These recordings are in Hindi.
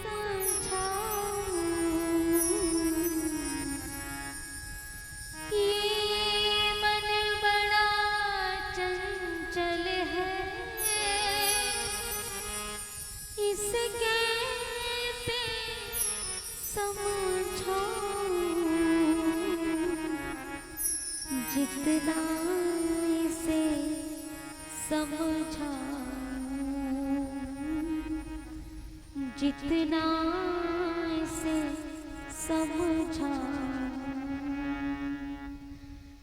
समझाऊं, ये मन बड़ा चंचल है, इसे कैसे समझाऊं, जितना इसे समझाऊं, जितना इसे समझाऊं,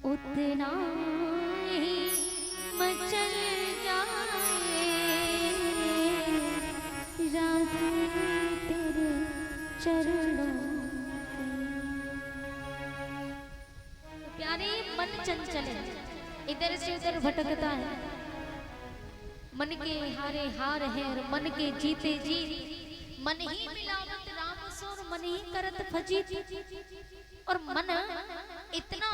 उतना ही मचल जाए राधे तेरे चरणों पे। प्यारे मन चंचल है, इधर से उधर भटकता है, मन के हारे हार है और मन के जीते जीत, मन ही मिलावत राम सोर मन ही करत फजीत। और मन इतना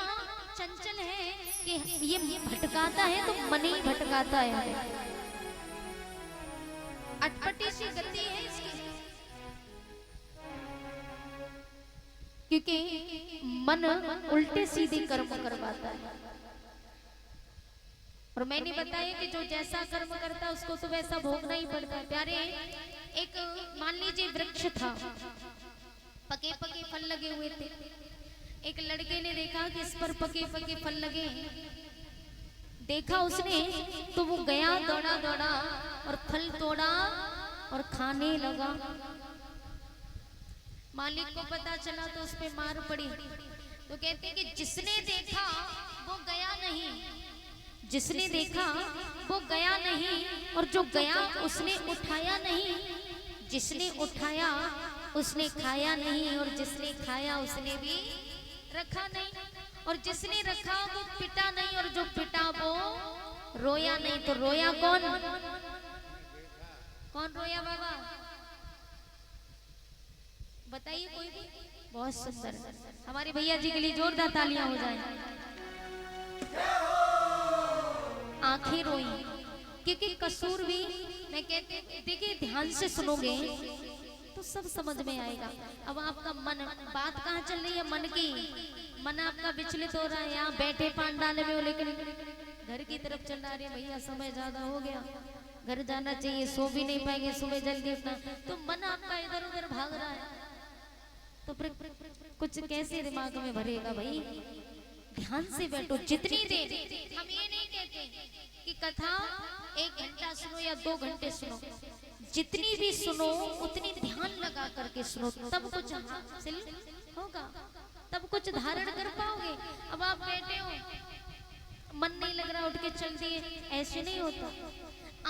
चंचल है कि ये भटकाता है तो मन ही भटकाता है, अटपटी सी गति है इसकी, क्योंकि मन उल्टे सीधे कर्म करवाता है। और मैंने बताया कि जो जैसा कर्म करता है उसको तो वैसा भोगना ही पड़ता है। प्यारे, एक मान लीजिए वृक्ष था, पके पके फल लगे हुए थे। एक लड़के ने देखा कि इस पर पके पके फल लगे हैं, देखा उसने तो वो गया दौड़ा दौड़ा और फल तोड़ा और खाने लगा। मालिक को पता चला तो उस पे मार पड़ी। तो कहते कि जिसने देखा वो गया नहीं, जिसने देखा वो गया नहीं, और जो गया उसने उठाया नहीं, जिसने उठाया उसने खाया नहीं, और जिसने खाया उसने भी रखा नहीं, और जिसने रखा वो पिटा नहीं, और जो पिटा वो रोया नहीं। तो रोया कौन? कौन रोया बाबा? बताइए कोई भी। बहुत सुंदर, हमारे भैया जी के लिए जोरदार तालियां हो जाए। आंखें रोई क्योंकि कसूर भी, मैं कहते देखिए ध्यान से सुनोगे तो सब समझ में आएगा। अब आपका मन, बात कहाँ चल रही है? मन की। मन आपका विचलित हो रहा है, यहाँ बैठे पान डाले में हो, लेकिन घर की तरफ चल रहा है। भैया समय ज्यादा हो गया, घर जाना चाहिए, सो भी नहीं पाएंगे, सुबह जल्दी उठना। तो मन आपका इधर उधर भाग रहा है, तो फिर कुछ कैसे दिमाग में भरेगा भाई? ध्यान से बैठो। जितनी देर, हम ये नहीं कहते कि कथा 1 घंटा सुनो या 2 घंटे सुनो, जितनी भी सुनो उतनी ध्यान लगा करके सुनो, तब कुछ हासिल होगा, तब कुछ धारण कर पाओगे। अब आप बैठे हो, मन नहीं लग रहा, उठ के चल दिए, ऐसे नहीं होता।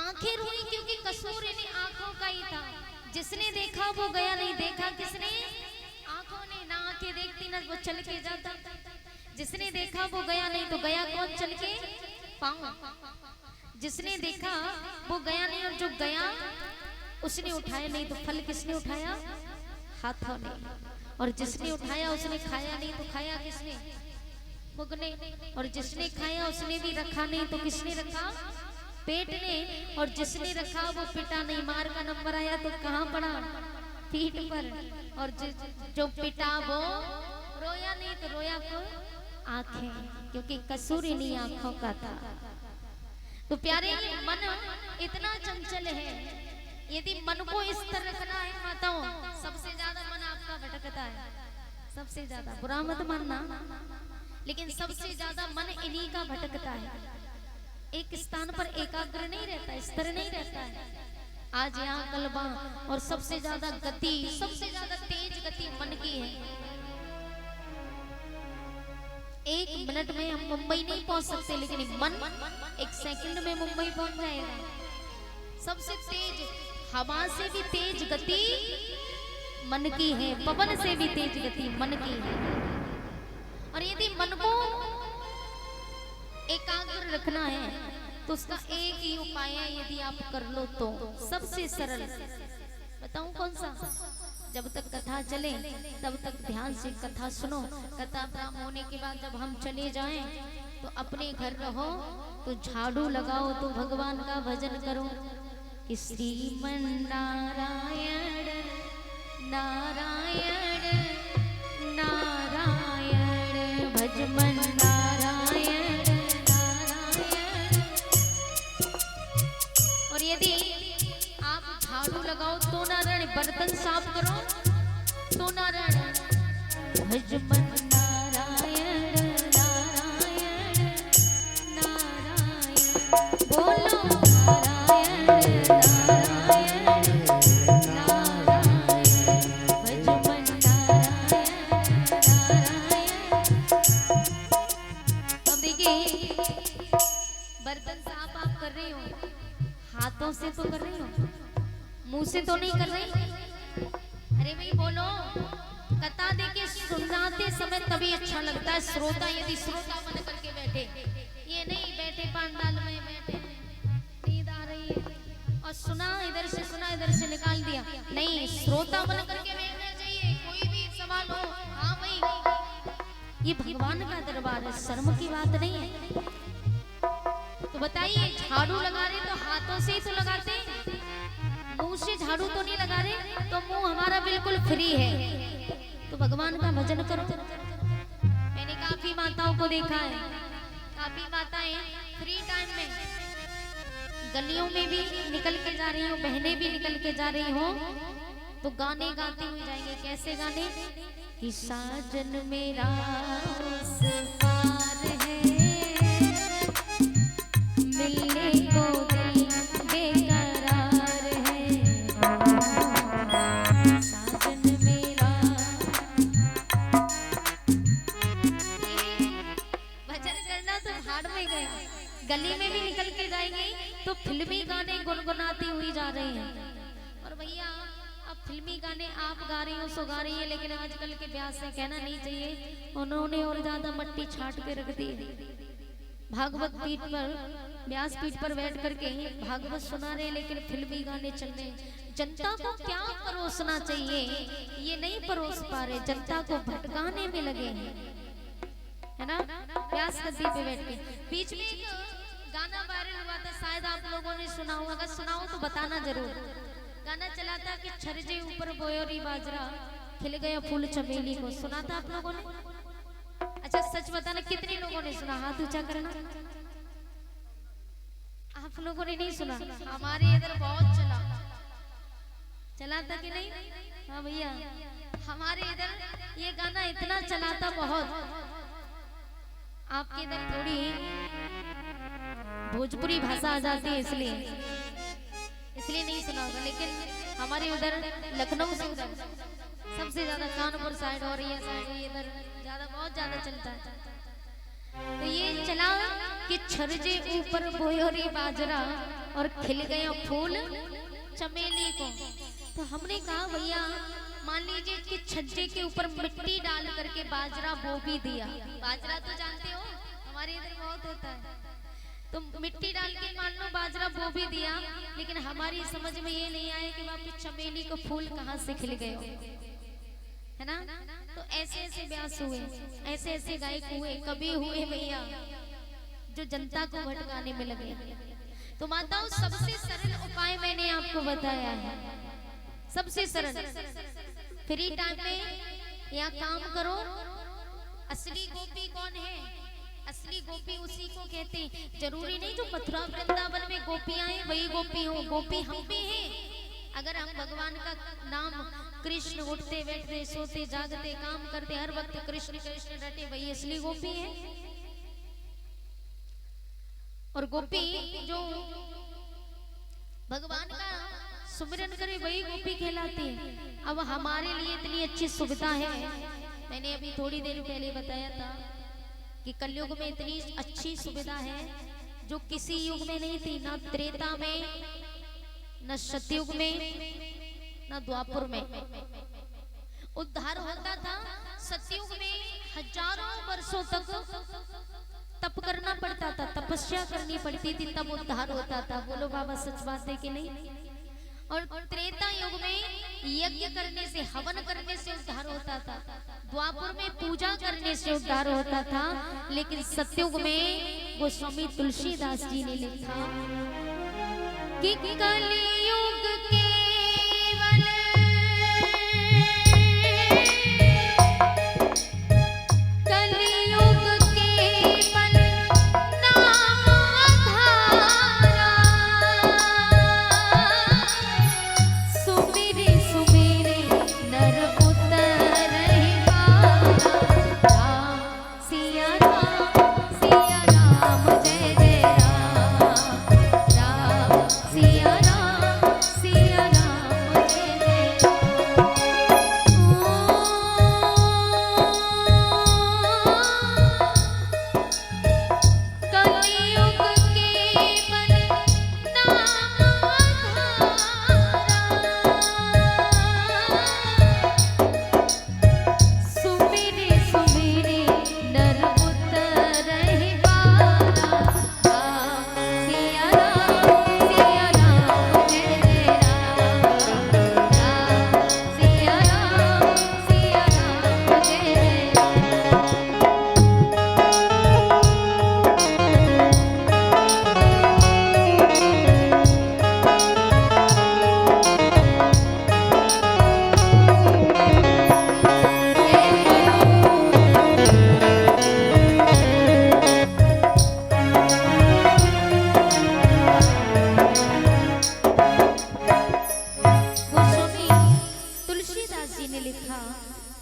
आंखें रोई क्योंकि कसूर इन्हीं आंखों का ही था। जिसने देखा वो गया नहीं, देखा किसने? आंखों ने। ना आंखें देखती ना वो चल के जाता। जिसने देखा वो गया नहीं, तो गया कौन चल के? पाँव। जिसने देखा वो गया नहीं, और जो गया उसने उठाया नहीं, तो फल किसने उठाया? हाथों ने। और जिसने उठाया उसने खाया नहीं, तो खाया किसने? मुख ने। और जिसने खाया उसने भी रखा नहीं, तो किसने रखा? पेट ने। और जिसने रखा वो पिटा नहीं, मार का नंबर आया तो कहाँ पड़ा? पीठ पर। और जो पिटा वो रोया नहीं, तो रोया को आंखें, क्योंकि कसूर इन्हीं आंखों का था। तो प्यारे, ये मन इतना चंचल है, यदि मन को इस तरह रखना है माताओं, सबसे ज्यादा मन आपका भटकता है, सबसे ज्यादा। बुरा मत मानना, लेकिन सबसे ज्यादा मन इन्हीं का भटकता है। एक स्थान पर एकाग्र नहीं रहता, स्थिर नहीं रहता है। आज यहाँ कल वहाँ, और सबसे ज्यादा गति, सबसे ज्यादा तेज गति मन की है। 1 मिनट में हम मुंबई नहीं पहुंच सकते, लेकिन मन 1 सेकंड में मुंबई पहुंच जाएगा। सबसे तेज, हवा से भी तेज गति मन की है, पवन से भी तेज गति मन की है। और यदि मन को एकाग्र रखना है तो उसका एक ही उपाय है, यदि आप कर लो तो सबसे सरल। बताऊं कौन सा? जब तक कथा चले तब तक ध्यान से कथा सुनो। कथा प्रारंभ होने के बाद जब हम चले जाएं तो अपने घर रहो तो झाड़ू लगाओ, तो भगवान का भजन करो कि श्रीमन नारायण नारायण नारायण भज मन नारायण नारायण। और यदि आप झाड़ू लगाओ तो नारायण, बर्तन साफ करो तो नारायण, भज मन नारायण नारायण नारायण। बोलो नारायण नारायण बर्तन साफ आप कर रही हो, हाथों से तो कर रही हो, मुंह से तो नहीं कर रही। अरे भाई बोलो, कथा देके सुनाते समय तभी अच्छा लगता है श्रोता, यदि श्रोता मन करके बैठे, ये नहीं बैठे पंडाल में बैठे नींद आ रही है और सुना इधर से सुना इधर से निकाल दिया, नहीं श्रोता मन करके बैठना चाहिए। कोई भी सवाल हो, हाँ भाई ये भगवान का दरबार है, शर्म की बात नहीं है। तो बताइए, झाड़ू लगा रहे तो हाथों से ही तो लगाते, मुंह से झाड़ू तो नहीं लगा रहे, तो मुंह हमारा बिल्कुल फ्री है। तो भगवान का भजन करो। मैंने काफी माताओं को देखा है, काफी माताएं फ्री टाइम में गलियों में भी निकल के जा रही हो, बहनें भी निकल के जा रही हो, तो गाने गाती हुई जाएंगे। कैसे गाने? कि साजन मेरा उस पार है, मिलने को दिल बेकरार है, साजन मेरा। भजन करना तो भाड़ में गया, गली में भी निकल के जाएंगे तो फिल्मी गाने गुनगुनाती हुई जा रही हैं। और भैया अब फिल्मी गाने आप गा रही हो सो गा रही है, लेकिन आजकल के ब्याह से कहना नहीं चाहिए, उन्होंने और ज्यादा मट्टी छाट के रख दी। भागवत पीठ पर, व्यास पीठ पर बैठ करके भागवत सुना रहे, लेकिन फिल्मी गाने चल रहे। जनता को क्या परोसना चाहिए ये नहीं परोस पा रहे, जनता को भटकाने में लगे हैं, है ना। व्यास गद्दी पे बैठ के बीच में एक गाना वायरल हुआ था, शायद आप लोगों ने सुना हो, अगर सुना हो तो बताना जरूर। गाना चला था कि छरजे ऊपर बोयोरी बाजरा, खिल गया फूल चमेली को। सुना था आप लोगों ने? अच्छा सच बताना, कितने लोगों ने सुना? हाथ ऊंचा करना। आप लोगों ने नहीं सुना? हमारे इधर बहुत चला था कि नहीं? हाँ भैया, हमारे इधर ये गाना इतना चला था बहुत। आपके इधर थोड़ी भोजपुरी भाषा आ जाती है, इसलिए नहीं सुना होगा, लेकिन हमारे उधर लखनऊ से उधर सबसे ज्यादा, कानपुर साइड और ये साइड इधर ज्यादा, बहुत ज्यादा चलता है। तो ये चला कि छरजे ऊपर बोयोरी बाजरा और खिल गया फूल चमेली को। तो हमने कहा भैया मान लीजिए कि छज्जे के ऊपर मिट्टी डाल करके बाजरा बो भी दिया, बाजरा तो जानते हो हमारे इधर बहुत होता है, तो मिट्टी डाल के मान लो बाजरा बो भी दिया, लेकिन हमारी समझ में ये नहीं आया कि वापस चमेली को फूल कहाँ से खिल गए, है ना। तो ऐसे ऐसे व्यास हुए, ऐसे ऐसे गायक हुए, कभी हुए भैया जो जनता को भटकाने में लगे। तो माताओं, सबसे सरल उपाय मैंने आपको बताया है, सबसे सरल। फ्री टाइम में या काम करो। असली गोपी कौन है? असली गोपी उसी को कहते हैं। जरूरी नहीं जो मथुरा वृंदावन में गोपियां हैं वही गोपी हो, गोपी हम भी हैं। अगर हम भगवान का नाम, कृष्ण उठते बैठते सोते जागते काम करते हर वक्त कृष्ण कृष्ण रटे, वही असली गोपी है। और गोपी जो भगवान का सुमिरन करे वही गोपी कहलाती है। अब हमारे लिए इतनी अच्छी सुविधा है, मैंने अभी थोड़ी देर पहले बताया था कि कलयुग में इतनी अच्छी सुविधा है जो किसी युग में नहीं थी, ना त्रेता में, न सतयुग में, न द्वापर में। उद्धार होता था सतयुग में, हजारों वर्षों तक तप करना पड़ता था, तपस्या करनी पड़ती थी, तब उद्धार होता था। बोलो बाबा सच बात है कि नहीं? और त्रेता युग में यज्ञ करने से, हवन करने से उद्धार होता था, द्वापर में पूजा करने से उद्धार होता था, लेकिन सतयुग में गोस्वामी तुलसीदास जी ने लिखा कि कलयुग केवल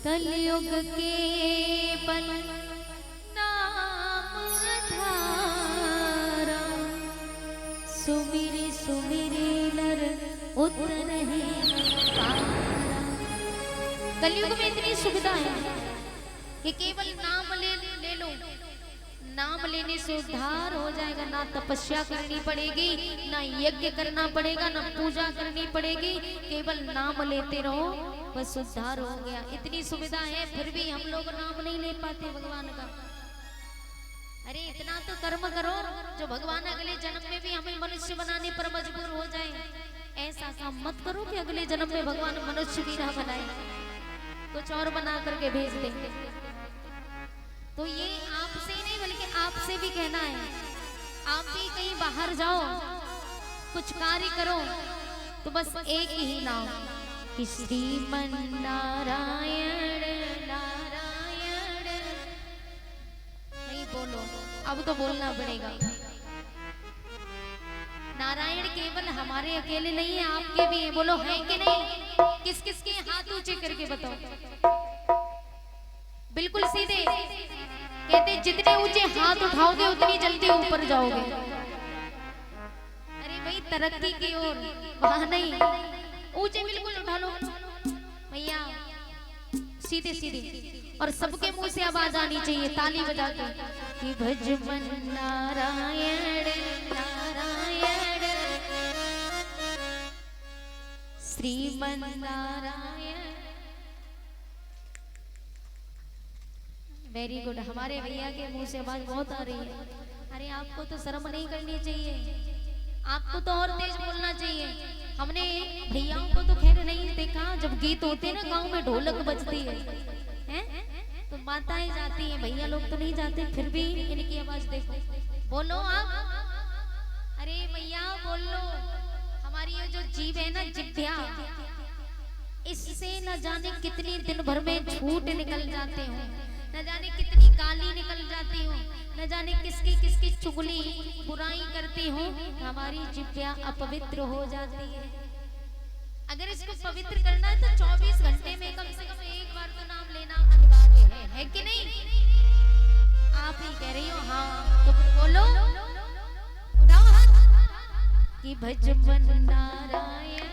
कलयुग के बल नाम धारा, सुमिरे सुमिरे नर उतरहि पारा। कलयुग में इतनी सुविधा है कि केवल नाम ले लो, नाम लेने से उद्धार हो जाएगा। ना तपस्या करनी पड़ेगी, ना यज्ञ करना पड़ेगा, ना पूजा करनी पड़ेगी, केवल नाम लेते रहो बस उद्धार हो गया। इतनी सुविधा है, फिर भी हम लोग नाम नहीं ले पाते भगवान का। अरे इतना तो कर्म करो जो भगवान अगले जन्म में भी हमें मनुष्य बनाने पर मजबूर हो जाए। ऐसा काम मत करो कि अगले जन्म में भगवान मनुष्य भी ना बनाए, कुछ और बना करके भेज देंगे। तो ये आपसे नहीं बल्कि आपसे भी कहना है, आप भी कहीं बाहर जाओ, कुछ कार्य करो तो बस एक ही नाम कि श्रीमन नारायण नारायण। नहीं बोलो, अब तो बोलना पड़ेगा। नारायण केवल हमारे अकेले नहीं है, आपके भी है। बोलो है कि नहीं? किस किस के हाथ ऊंचे करके बताओ। बिल्कुल सीधे कहते, जितने ऊंचे हाथ उठाओगे उतनी जल्दी ऊपर जाओगे। अरे भाई तरक्की की ओर, वहां नहीं, ऊंचे बिल्कुल उठा लो भैया, सीधे सीधे। और सबके मुंह से आवाज आनी चाहिए ताली बजा के कि भज मन नारायण नारायण श्रीमन नारायण। Very good. हमारे भैया के मुंह से आवाज बहुत आ रही है। अरे आपको तो शर्म नहीं करनी चाहिए, आपको तो और तेज बोलना चाहिए। हमने भैयाओं को तो खैर नहीं देखा, जब गीत होते ना गांव में ढोलक बजती है तो माताएं जाती हैं, भैया लोग तो नहीं जाते, फिर भी इनकी आवाज देखो। बोलो आप, अरे भैया बोलो। हमारी ये जो जीभ है ना, जिभ्या, इससे न जाने कितनी दिन भर में झूठ निकल जाते हो, न जाने कितनी गाली निकल जाती हो, न जाने किसकी किसकी चुगली बुराई करती हो, हमारी जिभ्या अपवित्र हो जाती है। अगर इसको पवित्र करना है तो 24 घंटे में कम से कम एक बार तो नाम लेना अनिवार्य है कि नहीं? आप ही कह रही हो हाँ, तो बोलो, उठाओ हाथ कि भज मन नारायण।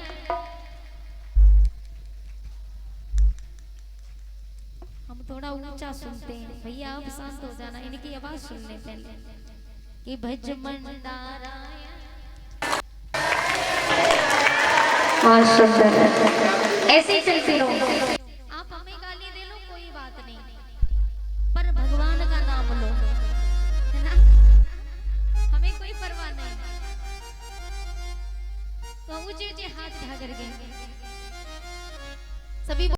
हम थोड़ा ऊंचा सुनते हैं भैया, आप शांत हो जाना, इनकी आवाज सुनने पहले कि भज मन नारायण। ऐसे ही चलते रहो।